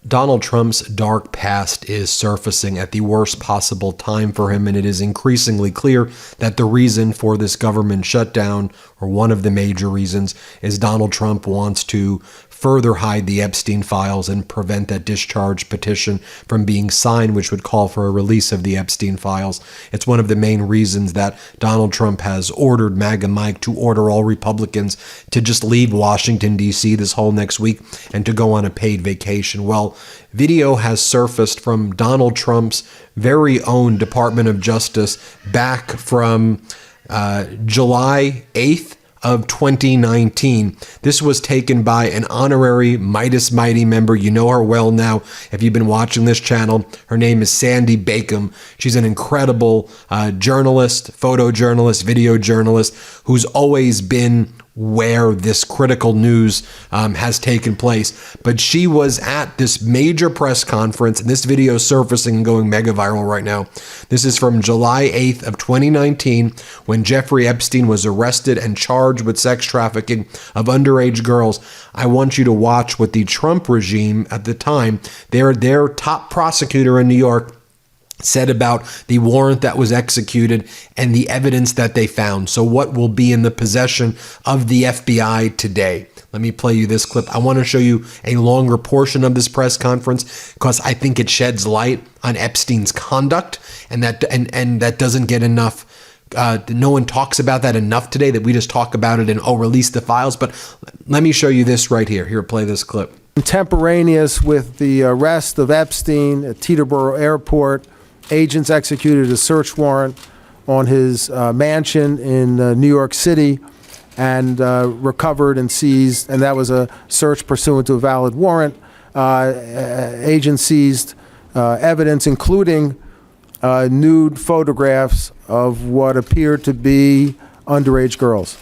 Donald Trump's dark past is surfacing at the worst possible time for him, and it is increasingly clear that the reason for this government shutdown, or one of the major reasons, is Donald Trump wants to further hide the Epstein files and prevent that discharge petition from being signed, which would call for a release of the Epstein files. It's one of the main reasons that Donald Trump has ordered MAGA Mike to order all Republicans to just leave Washington, D.C. this whole next week and to go on a paid vacation. Well, video has surfaced from Donald Trump's very own Department of Justice back from July 8th of 2019. This was taken by an honorary Midas Mighty member. You know her well now if you've been watching this channel. Her name is Sandy Bacon. She's an incredible journalist, photojournalist, video journalist who's always been where this critical news has taken place. But she was at this major press conference, and this video is surfacing and going mega viral right now. This is from July 8th of 2019, when Jeffrey Epstein was arrested and charged with sex trafficking of underage girls. I want you to watch what the Trump regime at the time, their top prosecutor in New York, said about the warrant that was executed and the evidence that they found. So what will be in the possession of the FBI today? Let me play you this clip. I want to show you a longer portion of this press conference because I think it sheds light on Epstein's conduct, and that doesn't get enough. No one talks about that enough today, that we just talk about it and release the files. But let me show you this right here. Here, play this clip. Contemporaneous with the arrest of Epstein at Teterboro Airport, agents executed a search warrant on his mansion in New York City and recovered and seized, and that was a search pursuant to a valid warrant. Agents seized evidence, including nude photographs of what appeared to be underage girls.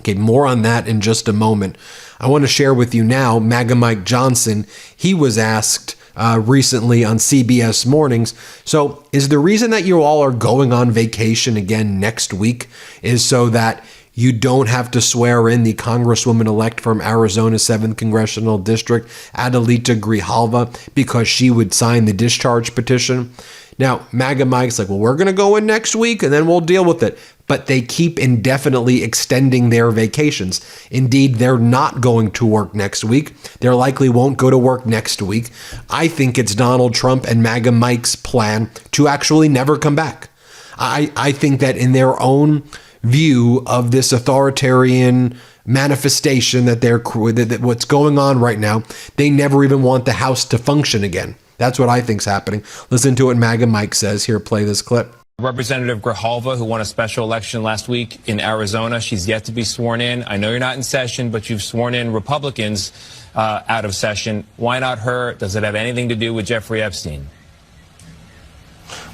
Okay, more on that in just a moment. I want to share with you now MAGA Mike Johnson. He was asked recently on CBS Mornings. So is the reason that you all are going on vacation again next week is so that you don't have to swear in the Congresswoman-elect from Arizona's 7th Congressional District, Adelita Grijalva, because she would sign the discharge petition? Now, MAGA Mike's like, well, we're going to go in next week and then we'll deal with it. But they keep indefinitely extending their vacations. Indeed, they're not going to work next week. They likely won't go to work next week. I think it's Donald Trump and MAGA Mike's plan to actually never come back. I think that in their own view of this authoritarian manifestation that what's going on right now, they never even want the House to function again. That's what I think's happening. Listen to what MAGA Mike says. Here, play this clip. Representative Grijalva, who won a special election last week in Arizona, she's yet to be sworn in. I know you're not in session, but you've sworn in Republicans out of session. Why not her? Does it have anything to do with Jeffrey Epstein?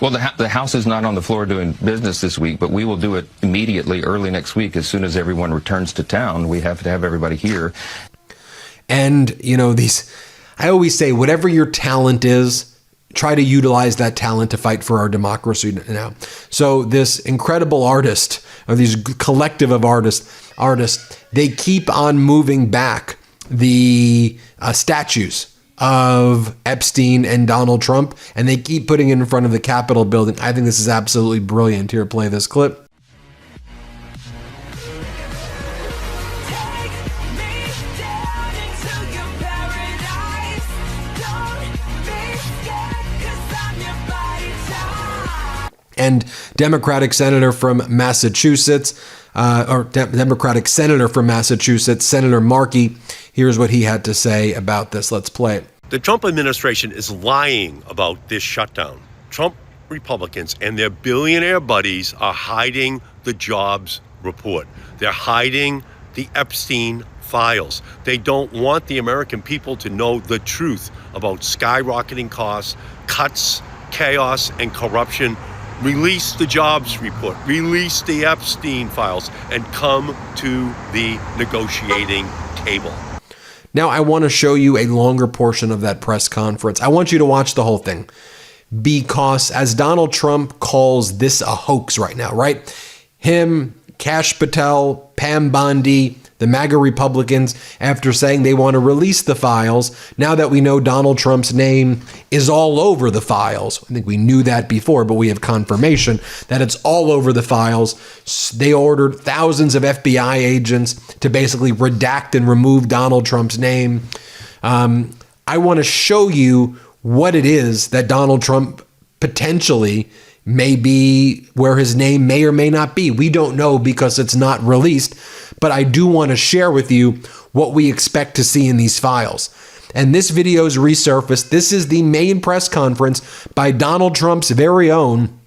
Well, the House is not on the floor doing business this week, but we will do it immediately early next week. As soon as everyone returns to town, we have to have everybody here. And, you know, I always say, whatever your talent is, try to utilize that talent to fight for our democracy now. So this incredible artist, or these collective of artists, they keep on moving back the statues of Epstein and Donald Trump, and they keep putting it in front of the Capitol building. I think this is absolutely brilliant. Here, play this clip. And Democratic Senator from Massachusetts, Democratic Senator from Massachusetts, Senator Markey, here's what he had to say about this. Let's play it. The Trump administration is lying about this shutdown. Trump Republicans and their billionaire buddies are hiding the jobs report. They're hiding the Epstein files. They don't want the American people to know the truth about skyrocketing costs, cuts, chaos, and corruption. Release the jobs report, release the Epstein files, and come to the negotiating table. Now, I want to show you a longer portion of that press conference. I want you to watch the whole thing because as Donald Trump calls this a hoax right now, right? Him, Kash Patel, Pam Bondi, The MAGA Republicans, after saying they want to release the files, now that we know Donald Trump's name is all over the files, I think we knew that before, but we have confirmation that it's all over the files. They ordered thousands of FBI agents to basically redact and remove Donald Trump's name. I want to show you what it is that Donald Trump potentially may be, where his name may or may not be. We don't know because it's not released, but I do want to share with you what we expect to see in these files. And this video is resurfaced. This is the main press conference by Donald Trump's very own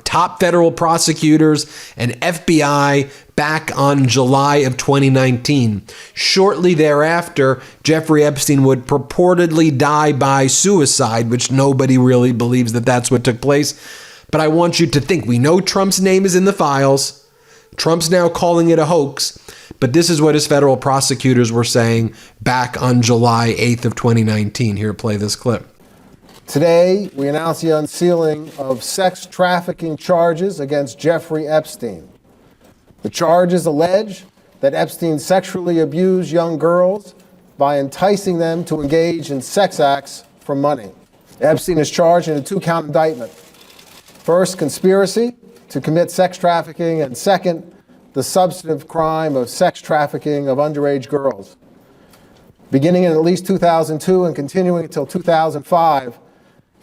top federal prosecutors and FBI back on July of 2019. Shortly thereafter, Jeffrey Epstein would purportedly die by suicide, which nobody really believes that that's what took place. But I want you to think, we know Trump's name is in the files. Trump's now calling it a hoax, but this is what his federal prosecutors were saying back on July 8th of 2019. Here, play this clip. Today, we announce the unsealing of sex trafficking charges against Jeffrey Epstein. The charges allege that Epstein sexually abused young girls by enticing them to engage in sex acts for money. Epstein is charged in a 2-count indictment. First, conspiracy to commit sex trafficking, and second, the substantive crime of sex trafficking of underage girls. Beginning in at least 2002 and continuing until 2005,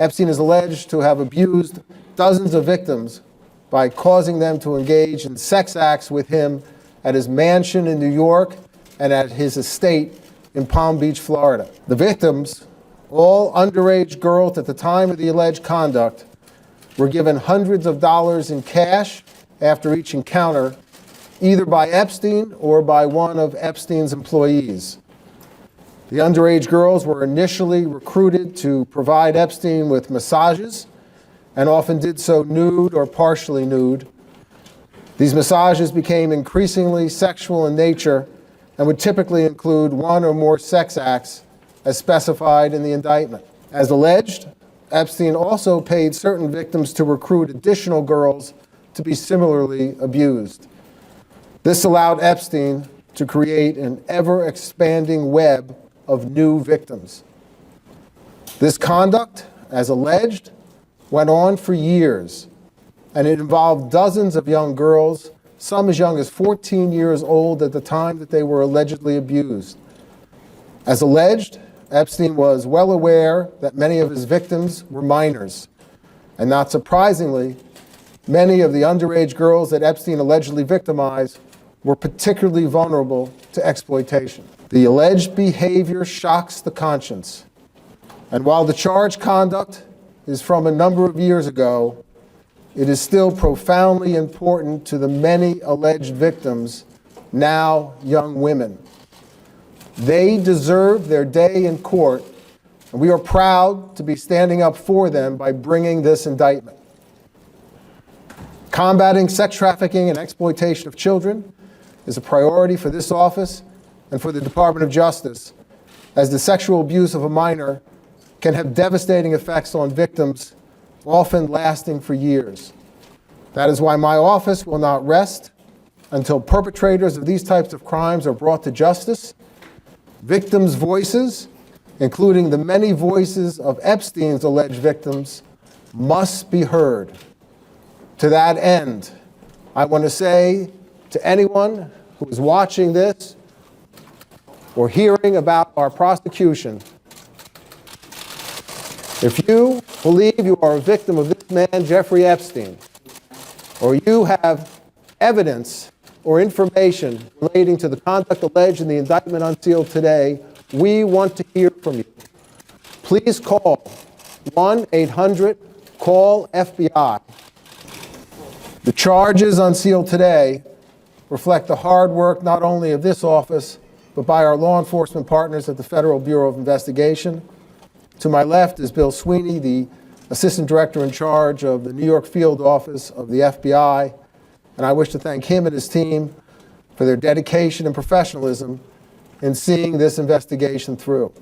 Epstein is alleged to have abused dozens of victims by causing them to engage in sex acts with him at his mansion in New York and at his estate in Palm Beach, Florida. The victims, all underage girls at the time of the alleged conduct, were given hundreds of dollars in cash after each encounter, either by Epstein or by one of Epstein's employees. The underage girls were initially recruited to provide Epstein with massages, and often did so nude or partially nude. These massages became increasingly sexual in nature and would typically include one or more sex acts as specified in the indictment. As alleged, Epstein also paid certain victims to recruit additional girls to be similarly abused. This allowed Epstein to create an ever-expanding web of new victims. This conduct, as alleged, went on for years, and it involved dozens of young girls, some as young as 14 years old at the time that they were allegedly abused. As alleged, Epstein was well aware that many of his victims were minors, and not surprisingly, many of the underage girls that Epstein allegedly victimized were particularly vulnerable to exploitation. The alleged behavior shocks the conscience, and while the charged conduct is from a number of years ago, it is still profoundly important to the many alleged victims, now young women. They deserve their day in court, and we are proud to be standing up for them by bringing this indictment. Combating sex trafficking and exploitation of children is a priority for this office and for the Department of Justice, as the sexual abuse of a minor can have devastating effects on victims, often lasting for years. That is why my office will not rest until perpetrators of these types of crimes are brought to justice. Victims' voices, including the many voices of Epstein's alleged victims, must be heard. To that end, I want to say to anyone who is watching this or hearing about our prosecution, if you believe you are a victim of this man, Jeffrey Epstein, or you have evidence or information relating to the conduct alleged in the indictment unsealed today, we want to hear from you. Please call 1-800-CALL-FBI. The charges unsealed today reflect the hard work not only of this office, but by our law enforcement partners at the Federal Bureau of Investigation. To my left is Bill Sweeney, the Assistant Director in charge of the New York Field Office of the FBI, and I wish to thank him and his team for their dedication and professionalism in seeing this investigation through.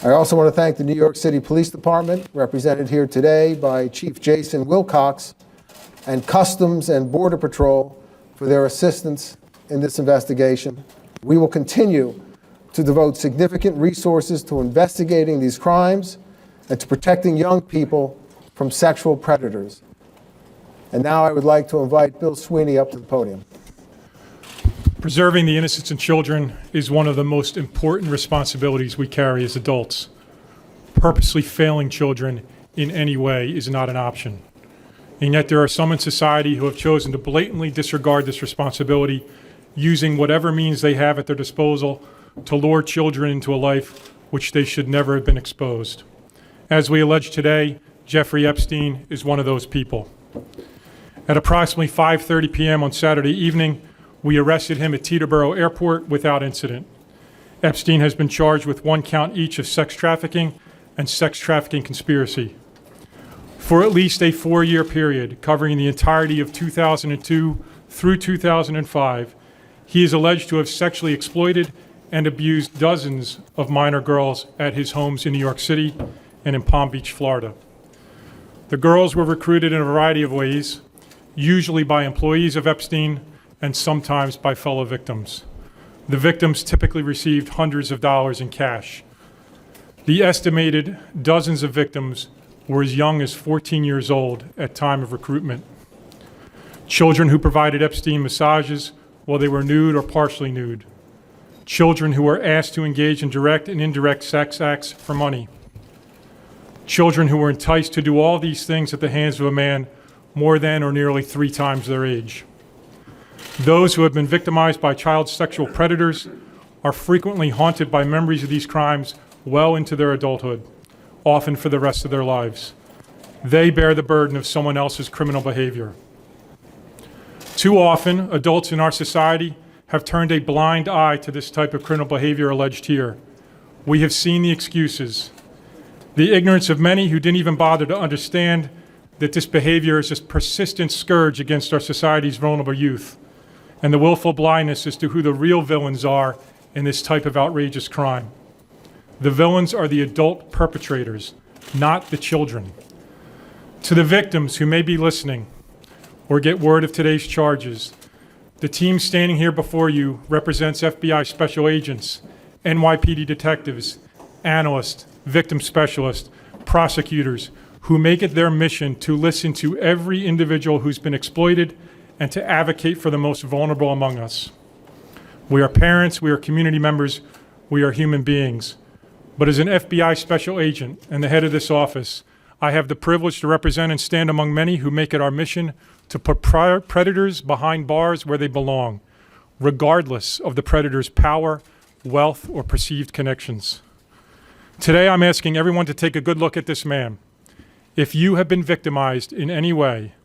I also want to thank the New York City Police Department, represented here today by Chief Jason Wilcox, and Customs and Border Patrol for their assistance in this investigation. We will continue to devote significant resources to investigating these crimes and to protecting young people from sexual predators. And now I would like to invite Bill Sweeney up to the podium. Preserving the innocence of children is one of the most important responsibilities we carry as adults. Purposely failing children in any way is not an option. And yet there are some in society who have chosen to blatantly disregard this responsibility, using whatever means they have at their disposal to lure children into a life which they should never have been exposed. As we allege today, Jeffrey Epstein is one of those people. At approximately 5:30 p.m. on Saturday evening, we arrested him at Teterboro Airport without incident. Epstein has been charged with 1 count each of sex trafficking and sex trafficking conspiracy. For at least a 4-year period covering the entirety of 2002 through 2005, he is alleged to have sexually exploited and abused dozens of minor girls at his homes in New York City and in Palm Beach, Florida. The girls were recruited in a variety of ways, usually by employees of Epstein and sometimes by fellow victims. The victims typically received hundreds of dollars in cash. The estimated dozens of victims were as young as 14 years old at time of recruitment. Children who provided Epstein massages while they were nude or partially nude. Children who were asked to engage in direct and indirect sex acts for money. Children who were enticed to do all these things at the hands of a man more than or nearly 3 times their age. Those who have been victimized by child sexual predators are frequently haunted by memories of these crimes well into their adulthood, often for the rest of their lives. They bear the burden of someone else's criminal behavior. Too often, adults in our society have turned a blind eye to this type of criminal behavior alleged here. We have seen the excuses, the ignorance of many who didn't even bother to understand that this behavior is a persistent scourge against our society's vulnerable youth, and the willful blindness as to who the real villains are in this type of outrageous crime. The villains are the adult perpetrators, not the children. To the victims who may be listening or get word of today's charges, the team standing here before you represents FBI special agents, NYPD detectives, analysts, victim specialists, prosecutors, who make it their mission to listen to every individual who's been exploited and to advocate for the most vulnerable among us. We are parents, we are community members, we are human beings. But as an FBI special agent and the head of this office, I have the privilege to represent and stand among many who make it our mission to put predators behind bars where they belong, regardless of the predator's power, wealth, or perceived connections. Today, I'm asking everyone to take a good look at this man. If you have been victimized in any way,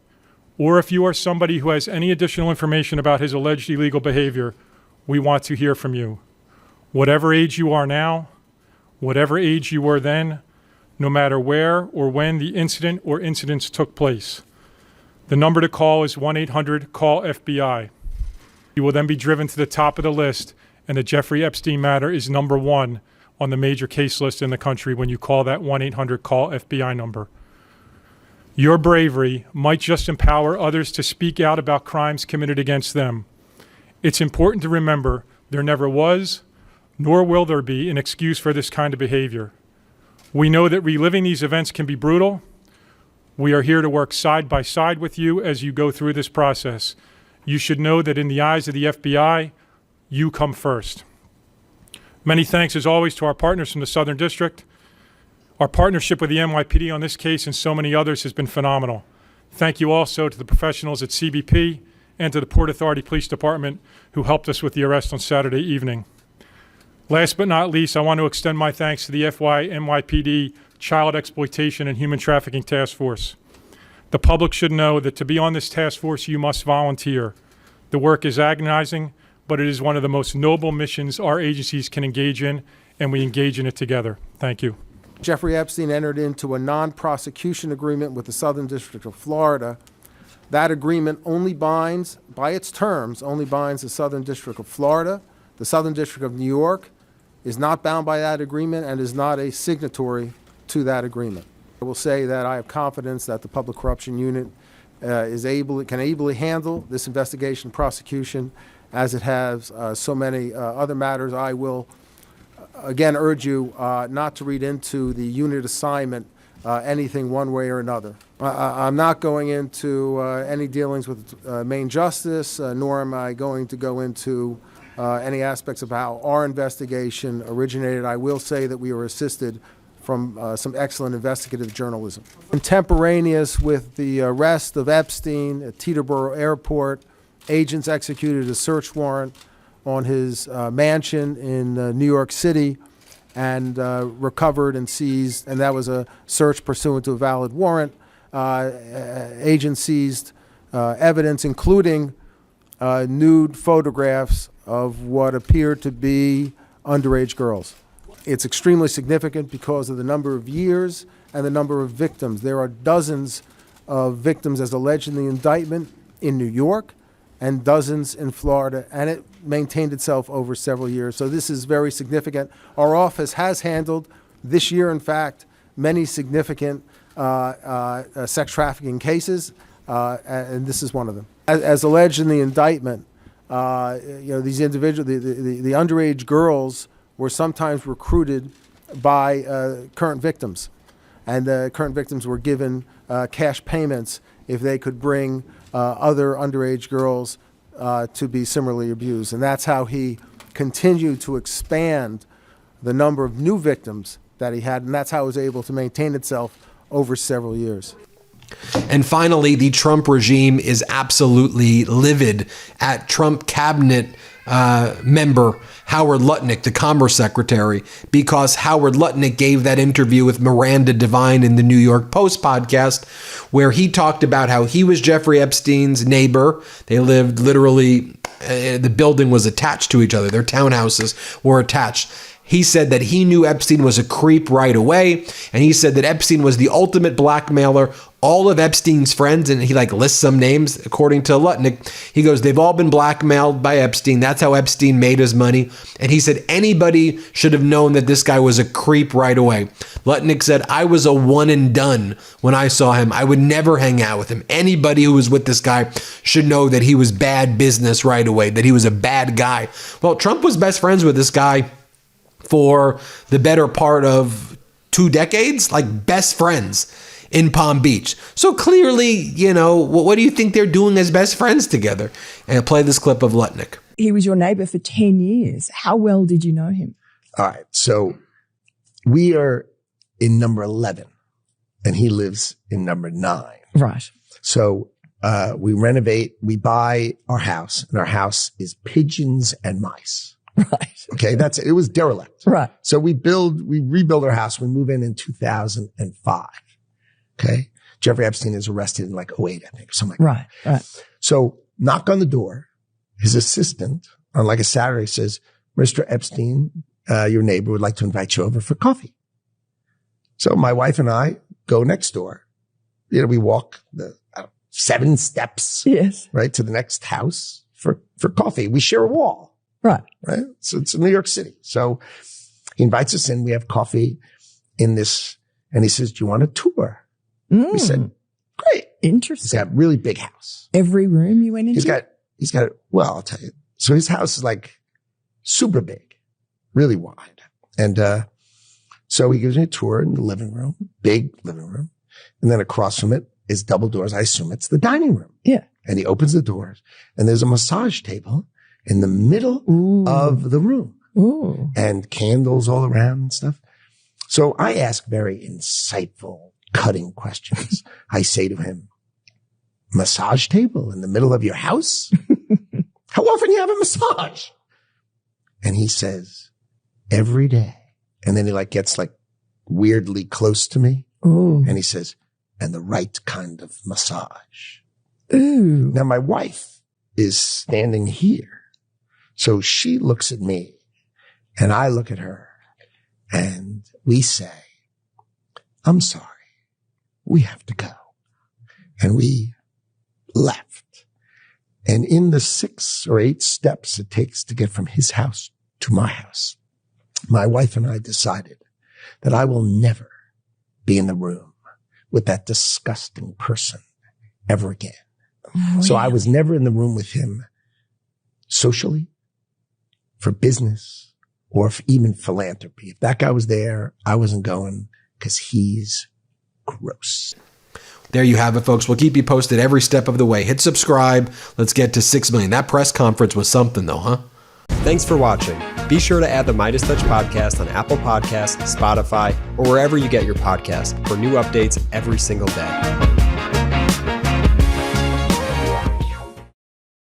or if you are somebody who has any additional information about his alleged illegal behavior, we want to hear from you. Whatever age you are now, whatever age you were then, no matter where or when the incident or incidents took place. The number to call is 1-800-CALL-FBI. You will then be driven to the top of the list, and the Jeffrey Epstein matter is number 1 on the major case list in the country when you call that 1-800-CALL-FBI number. Your bravery might just empower others to speak out about crimes committed against them. It's important to remember there never was, nor will there be, an excuse for this kind of behavior. We know that reliving these events can be brutal. We are here to work side by side with you as you go through this process. You should know that in the eyes of the FBI, you come first. Many thanks, as always, to our partners from the Southern District. Our partnership with the NYPD on this case and so many others has been phenomenal. Thank you also to the professionals at CBP and to the Port Authority Police Department who helped us with the arrest on Saturday evening. Last but not least, I want to extend my thanks to the NYPD Child Exploitation and Human Trafficking Task Force. The public should know that to be on this task force, you must volunteer. The work is agonizing, but it is one of the most noble missions our agencies can engage in, and we engage in it together. Thank you. Jeffrey Epstein entered into a non-prosecution agreement with the Southern District of Florida. That agreement only binds, by its terms, only binds the Southern District of Florida. The Southern District of New York is not bound by that agreement and is not a signatory to that agreement. I will say that I have confidence that the Public Corruption Unit can ably handle this investigation, prosecution, as it has so many other matters. I will again urge you not to read into the unit assignment anything one way or another. I'm not going into any dealings with Maine Justice, nor am I going to go into any aspects of how our investigation originated. I will say that we were assisted from some excellent investigative journalism. Contemporaneous with the arrest of Epstein at Teterboro Airport, agents executed a search warrant on his mansion in New York City and recovered and seized, and that was a search pursuant to a valid warrant. Agents seized evidence, including nude photographs of what appeared to be underage girls. It's extremely significant because of the number of years and the number of victims. There are dozens of victims, as alleged in the indictment, in New York and dozens in Florida, and it maintained itself over several years. So this is very significant. Our office has handled this year, in fact, many significant sex trafficking cases, and this is one of them. As alleged in the indictment, these individuals, the underage girls, were sometimes recruited by current victims, and the current victims were given cash payments if they could bring other underage girls to be similarly abused. And that's how he continued to expand the number of new victims that he had, and that's how it was able to maintain itself over several years. And finally, the Trump regime is absolutely livid at Trump cabinet member Howard Lutnick, the Commerce Secretary, because Howard Lutnick gave that interview with Miranda Devine in the New York Post podcast, where he talked about how he was Jeffrey Epstein's neighbor. They lived literally, the building was attached to each other. Their townhouses were attached. He said that he knew Epstein was a creep right away, and he said that Epstein was the ultimate blackmailer. All of Epstein's friends, and he lists some names, according to Lutnick, he goes, they've all been blackmailed by Epstein. That's how Epstein made his money. And he said anybody should have known that this guy was a creep right away. Lutnick said, I was a one and done when I saw him. I would never hang out with him. Anybody who was with this guy should know that he was bad business right away, that he was a bad guy. Well, Trump was best friends with this guy for the better part of 2 decades, best friends in Palm Beach. So clearly, what do you think they're doing as best friends together? And I'll play this clip of Lutnick. He was your neighbor for 10 years. How well did you know him? All right. So we are in number 11 and he lives in number 9. Right. So we renovate, we buy our house, and our house is pigeons and mice. Right. Okay. It was derelict. Right. So we rebuild our house. We move in 2005. Okay. Jeffrey Epstein is arrested in 08, I think, or something like that. Right. So knock on the door. His assistant on a Saturday says, Mr. Epstein, your neighbor would like to invite you over for coffee. So my wife and I go next door. We walk the 7 steps. Yes. Right. To the next house for coffee. We share a wall. Right. Right. So it's in New York City. So he invites us in. We have coffee in this, and he says, do you want a tour? We said, great. Interesting. He's got a really big house. Every room you went into? He's got, well, I'll tell you. So his house is super big, really wide. And, so he gives me a tour in the living room, big living room. And then across from it is double doors. I assume it's the dining room. Yeah. And he opens the doors and there's a massage table in the middle of the room. Ooh. And candles all around and stuff. So I ask very insightful, cutting questions. I say to him, massage table in the middle of your house? How often do you have a massage? And he says, every day. And then he gets weirdly close to me. Ooh. And he says, and the right kind of massage. Ooh. Now my wife is standing here. So she looks at me and I look at her and we say, I'm sorry. We have to go. And we left. And in the 6 or 8 steps it takes to get from his house to my house, my wife and I decided that I will never be in the room with that disgusting person ever again. Really? So I was never in the room with him socially, for business, or for even philanthropy. If that guy was there, I wasn't going because he's gross. There you have it, folks. We'll keep you posted every step of the way. Hit subscribe. Let's get to 6 million. That press conference was something, though, huh? Thanks for watching. Be sure to add the MeidasTouch podcast on Apple Podcasts, Spotify, or wherever you get your podcasts for new updates every single day.